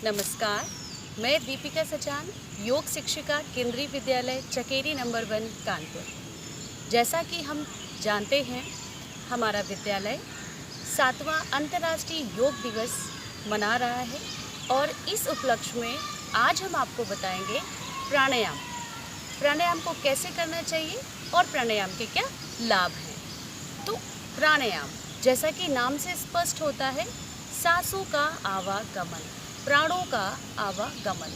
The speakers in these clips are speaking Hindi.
नमस्कार, मैं दीपिका सचान, योग शिक्षिका केंद्रीय विद्यालय चकेरी नंबर 1 कानपुर। जैसा कि हम जानते हैं, हमारा विद्यालय 7वां अंतर्राष्ट्रीय योग दिवस मना रहा है और इस उपलक्ष्य में आज हम आपको बताएंगे प्राणायाम। प्राणायाम को कैसे करना चाहिए और प्राणायाम के क्या लाभ हैं। तो प्राणायाम, जैसा कि नाम से स्पष्ट होता है, सांसों का आवागमन, प्राणों का आवागमन।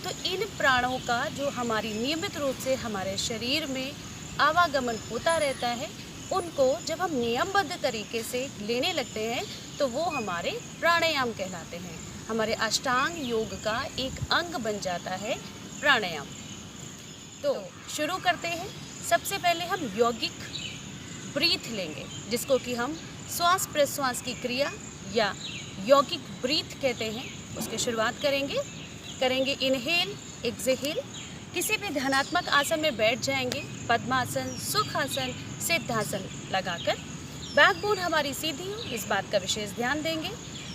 तो इन प्राणों का जो हमारी नियमित रूप से हमारे शरीर में आवागमन होता रहता है, उनको जब हम नियमबद्ध तरीके से लेने लगते हैं तो वो हमारे प्राणायाम कहलाते हैं। हमारे अष्टांग योग का एक अंग बन जाता है प्राणायाम। तो शुरू करते हैं। सबसे पहले हम यौगिक ब्रीथ लेंगे, जिसको कि हम श्वास प्रश्वास की क्रिया या यौगिक ब्रीथ कहते हैं। उसकी शुरुआत करेंगे इनहेल एक्सहेल। किसी भी ध्यानात्मक आसन में बैठ जाएंगे, पद्मासन, सुखासन, सिद्धासन लगाकर। बैकबोन हमारी सीधी हो, इस बात का विशेष ध्यान देंगे।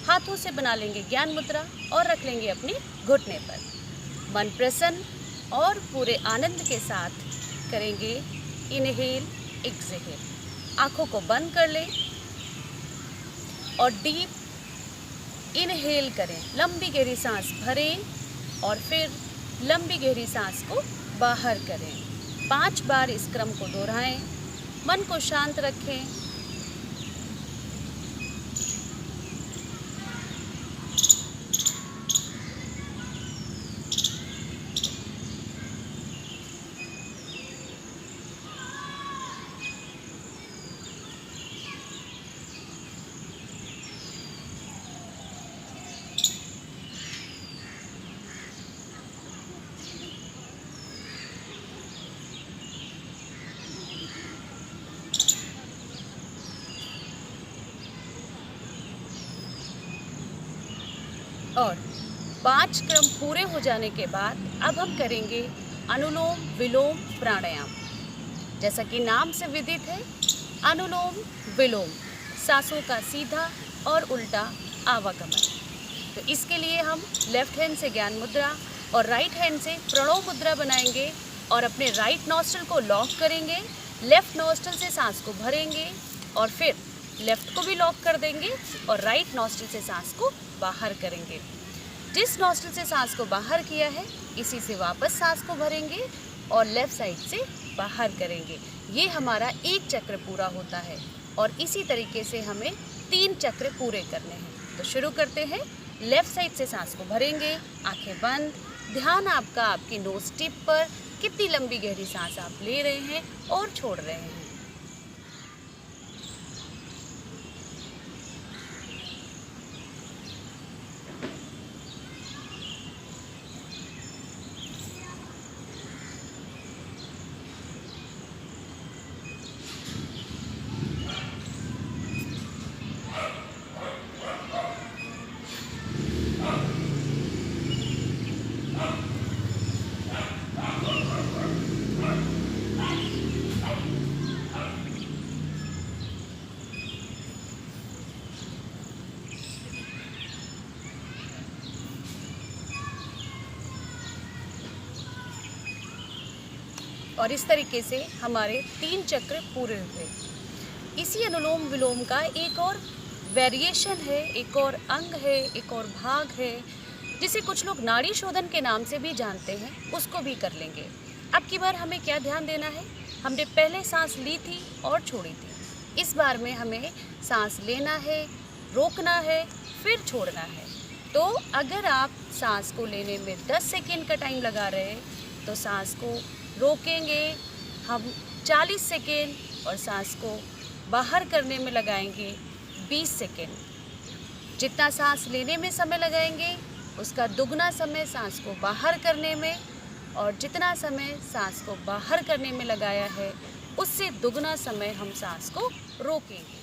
हाथों से बना लेंगे ज्ञान मुद्रा और रख लेंगे अपने घुटने पर। मन प्रसन्न और पूरे आनंद के साथ करेंगे इनहेल एक्सहेल। आँखों को बंद कर लें और डीप इनहेल करें। लंबी गहरी सांस भरें और फिर लंबी गहरी सांस को बाहर करें। 5 बार इस क्रम को दोहराएं। मन को शांत रखें। और 5 क्रम पूरे हो जाने के बाद अब हम करेंगे अनुलोम विलोम प्राणायाम। जैसा कि नाम से विदित है, अनुलोम विलोम, सांसों का सीधा और उल्टा आवागमन। तो इसके लिए हम लेफ्ट हैंड से ज्ञान मुद्रा और राइट हैंड से प्रणव मुद्रा बनाएंगे और अपने राइट नॉस्ट्रिल को लॉक करेंगे। लेफ्ट नॉस्ट्रिल से सांस को भरेंगे और फिर लेफ्ट को भी लॉक कर देंगे और राइट नॉस्ट्रिल से सांस को बाहर करेंगे। जिस नॉस्ट्रिल से सांस को बाहर किया है, इसी से वापस सांस को भरेंगे और लेफ्ट साइड से बाहर करेंगे। ये हमारा एक चक्र पूरा होता है और इसी तरीके से हमें 3 चक्र पूरे करने हैं। तो शुरू करते हैं। लेफ्ट साइड से सांस को भरेंगे, आंखें बंद। ध्यान आपका आपकी नोज टिप पर, कितनी लंबी गहरी सांस आप ले रहे हैं और छोड़ रहे हैं। और इस तरीके से हमारे 3 चक्र पूरे हुए। इसी अनुलोम विलोम का एक और वेरिएशन है, एक और अंग है, एक और भाग है, जिसे कुछ लोग नाड़ी शोधन के नाम से भी जानते हैं। उसको भी कर लेंगे। अब की बार हमें क्या ध्यान देना है, हमने पहले सांस ली थी और छोड़ी थी। इस बार में हमें सांस लेना है, रोकना है, फिर छोड़ना है। तो अगर आप सांस को लेने में 10 सेकेंड का टाइम लगा रहे हैं तो सांस को रोकेंगे हम 40 सेकेंड और सांस को बाहर करने में लगाएंगे 20 सेकेंड। जितना सांस लेने में समय लगाएंगे उसका दुगना समय सांस को बाहर करने में, और जितना समय सांस को बाहर करने में लगाया है उससे दुगना समय हम सांस को रोकेंगे।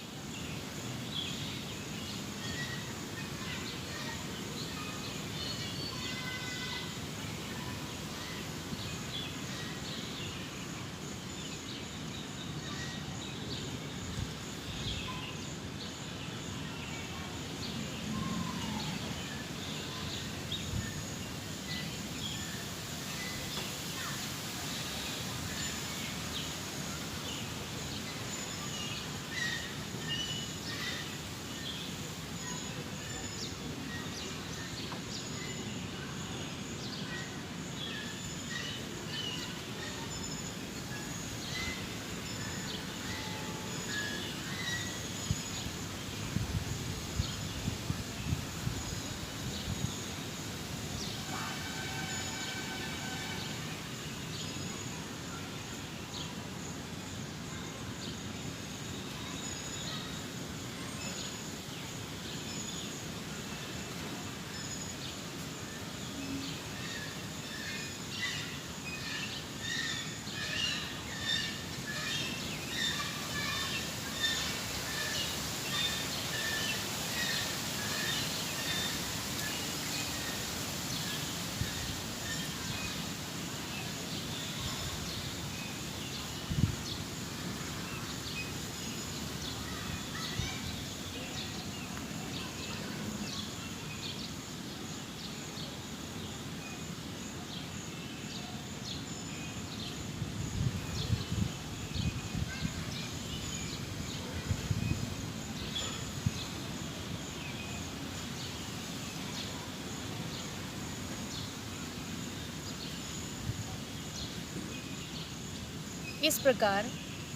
इस प्रकार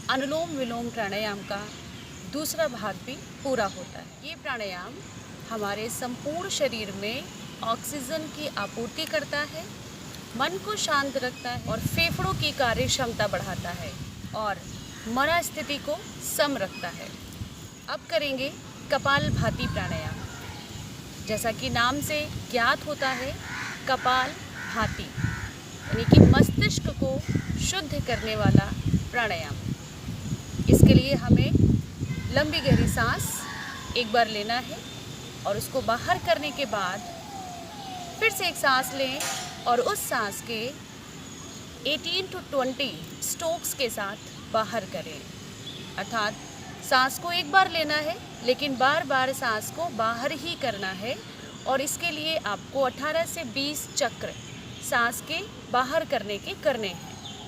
अनुलोम विलोम प्राणायाम का दूसरा भाग भी पूरा होता है। ये प्राणायाम हमारे संपूर्ण शरीर में ऑक्सीजन की आपूर्ति करता है, मन को शांत रखता है और फेफड़ों की कार्य क्षमता बढ़ाता है और मन स्थिति को सम रखता है। अब करेंगे कपालभाति प्राणायाम। जैसा कि नाम से ज्ञात होता है, कपालभाति यानी कि मस्तिष्क को शुद्ध करने वाला प्राणायाम। इसके लिए हमें लंबी गहरी सांस एक बार लेना है और उसको बाहर करने के बाद फिर से एक सांस लें और उस सांस के 18 to 20 स्ट्रोक्स के साथ बाहर करें। अर्थात सांस को एक बार लेना है लेकिन बार बार सांस को बाहर ही करना है और इसके लिए आपको 18 से 20 चक्र सांस के बाहर करने हैं।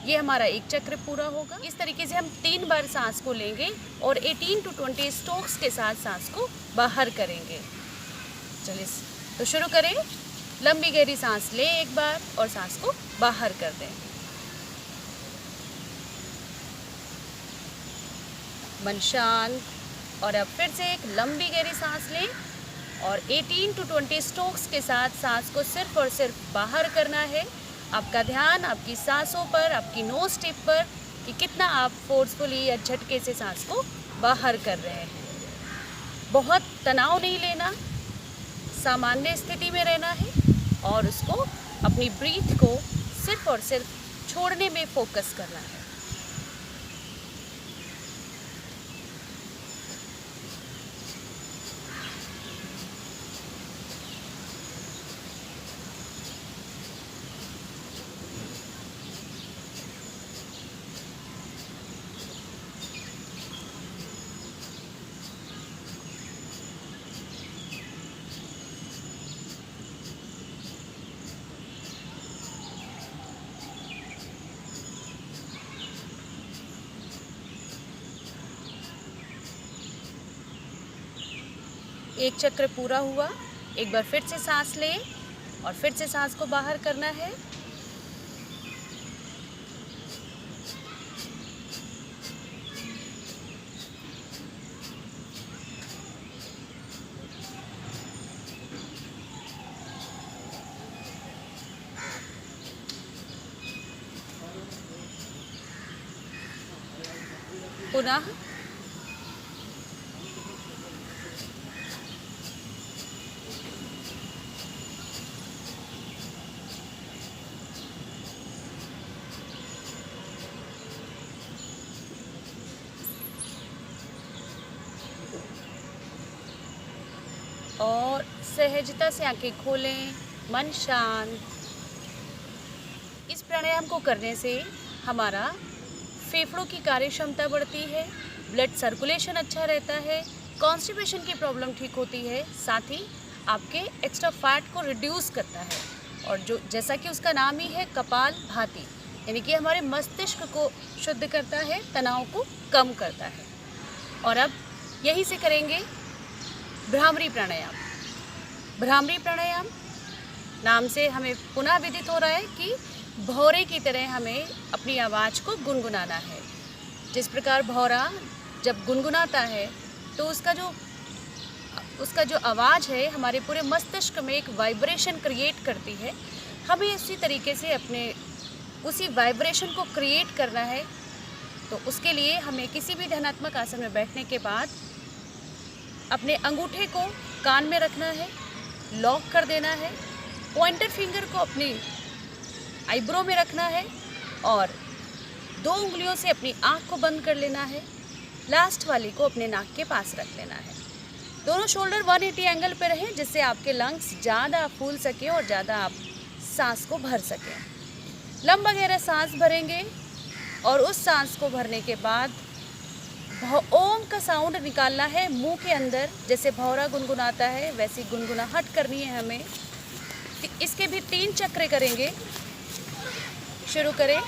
ये हमारा एक चक्र पूरा होगा। इस तरीके से हम 3 बार सांस को लेंगे और 18 to 20 स्ट्रोक्स के साथ सांस को बाहर करेंगे। चलिए तो शुरू करें। लंबी गहरी सांस लें एक बार और सांस को बाहर कर दें। मन शांत। और अब फिर से एक लंबी गहरी सांस लें और 18 to 20 स्ट्रोक्स के साथ सांस को सिर्फ और सिर्फ बाहर करना है। आपका ध्यान आपकी सांसों पर, आपकी नोज टिप पर कि कितना आप फोर्सफुली या झटके से सांस को बाहर कर रहे हैं। बहुत तनाव नहीं लेना, सामान्य स्थिति में रहना है और उसको अपनी ब्रीथ को सिर्फ और सिर्फ छोड़ने में फोकस करना है। एक चक्र पूरा हुआ। एक बार फिर से सांस लें और फिर से सांस को बाहर करना है। पुनः और सहजता से आंखें खोलें, मन शांत। इस प्राणायाम को करने से हमारा फेफड़ों की कार्य क्षमता बढ़ती है, ब्लड सर्कुलेशन अच्छा रहता है, कॉन्स्टिपेशन की प्रॉब्लम ठीक होती है, साथ ही आपके एक्स्ट्रा फैट को रिड्यूस करता है और जो जैसा कि उसका नाम ही है कपालभाति यानी कि हमारे मस्तिष्क को शुद्ध करता है, तनाव को कम करता है। और अब यहीं से करेंगे भ्रामरी प्राणायाम। भ्रामरी प्राणायाम नाम से हमें पुनः विदित हो रहा है कि भौरे की तरह हमें अपनी आवाज़ को गुनगुनाना है। जिस प्रकार भौरा जब गुनगुनाता है तो उसका जो आवाज़ है हमारे पूरे मस्तिष्क में एक वाइब्रेशन क्रिएट करती है। हमें उसी तरीके से अपने उसी वाइब्रेशन को क्रिएट करना है। तो उसके लिए हमें किसी भी ध्यानात्मक आसन में बैठने के बाद अपने अंगूठे को कान में रखना है, लॉक कर देना है, पॉइंटर फिंगर को अपनी आईब्रो में रखना है और 2 उंगलियों से अपनी आँख को बंद कर लेना है, लास्ट वाली को अपने नाक के पास रख लेना है। दोनों शोल्डर 180 एंगल पर रहें जिससे आपके लंग्स ज़्यादा फूल सकें और ज़्यादा आप सांस को भर सकें। लंबा गहरा सांस भरेंगे और उस सांस को भरने के बाद ओम का साउंड निकालना है मुंह के अंदर। जैसे भौरा गुनगुनाता है वैसी गुनगुनाहट करनी है हमें। इसके भी 3 चक्र करेंगे। शुरू करें।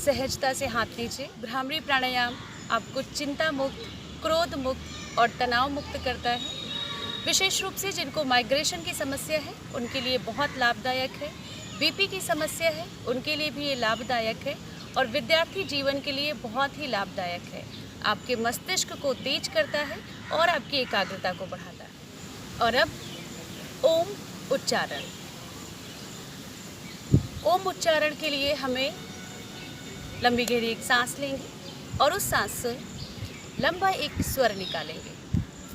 सहजता से हाथ नीचे। भ्रामरी प्राणायाम आपको चिंता मुक्त, क्रोध मुक्त और तनाव मुक्त करता है। विशेष रूप से जिनको माइग्रेशन की समस्या है उनके लिए बहुत लाभदायक है। बीपी की समस्या है उनके लिए भी ये लाभदायक है और विद्यार्थी जीवन के लिए बहुत ही लाभदायक है। आपके मस्तिष्क को तेज करता है और आपकी एकाग्रता को बढ़ाता है। और अब ओम उच्चारण। ओम उच्चारण के लिए हमें लंबी गहरी एक सांस लेंगे और उस सांस से लंबा एक स्वर निकालेंगे।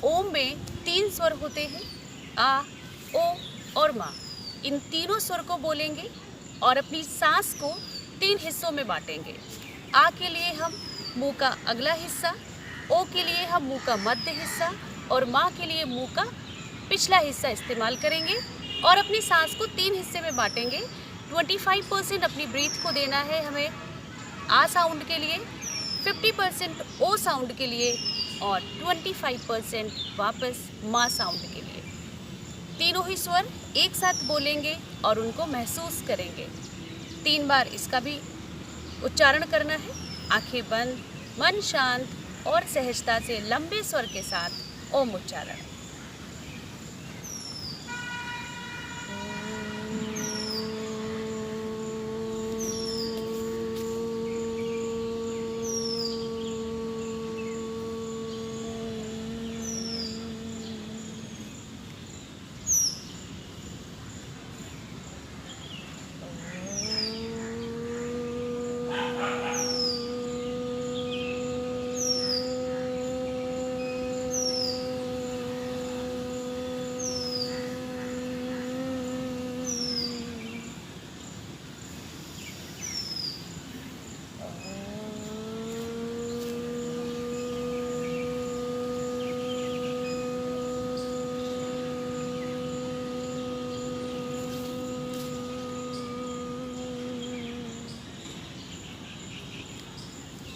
ओम में 3 स्वर होते हैं, आ, ओ और मा। इन तीनों स्वर को बोलेंगे और अपनी सांस को 3 हिस्सों में बांटेंगे। आ के लिए हम मुंह का अगला हिस्सा, ओ के लिए हम मुंह का मध्य हिस्सा और मा के लिए मुंह का पिछला हिस्सा इस्तेमाल करेंगे और अपनी सांस को 3 हिस्से में बांटेंगे। 25% अपनी ब्रीथ को देना है हमें आ साउंड के लिए, 50% ओ साउंड के लिए और 25% वापस मा साउंड के लिए। तीनों ही स्वर एक साथ बोलेंगे और उनको महसूस करेंगे। 3 बार इसका भी उच्चारण करना है। आंखें बंद, मन शांत और सहजता से लंबे स्वर के साथ ओम उच्चारण।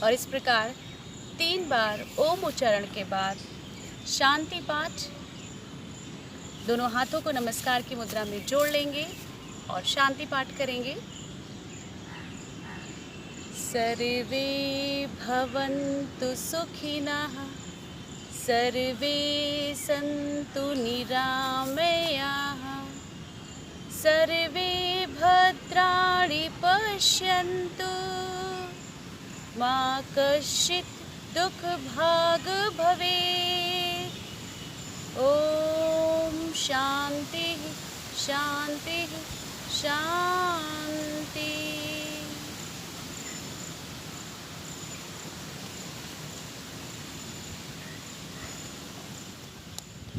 और इस प्रकार 3 बार ओम उच्चारण के बाद शांति पाठ, दोनों हाथों को नमस्कार की मुद्रा में जोड़ लेंगे और शांति पाठ करेंगे। सर्वे भवन्तु सुखिनः, सर्वे सन्तु निरामयाः, सर्वे भद्राणि पश्यन्तु, मा कश्चित् दुःखभाग् भवेत्। ओम शांति शांति शांति।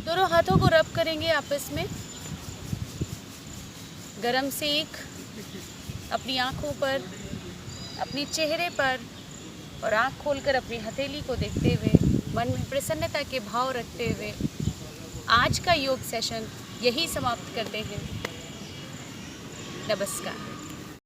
दोनों हाथों को रब करेंगे आपस में। गरम सेक अपनी आँखों पर, अपनी चेहरे पर और आँख खोलकर अपनी हथेली को देखते हुए, मन में प्रसन्नता के भाव रखते हुए आज का योग सेशन यही समाप्त करते हैं। नमस्कार।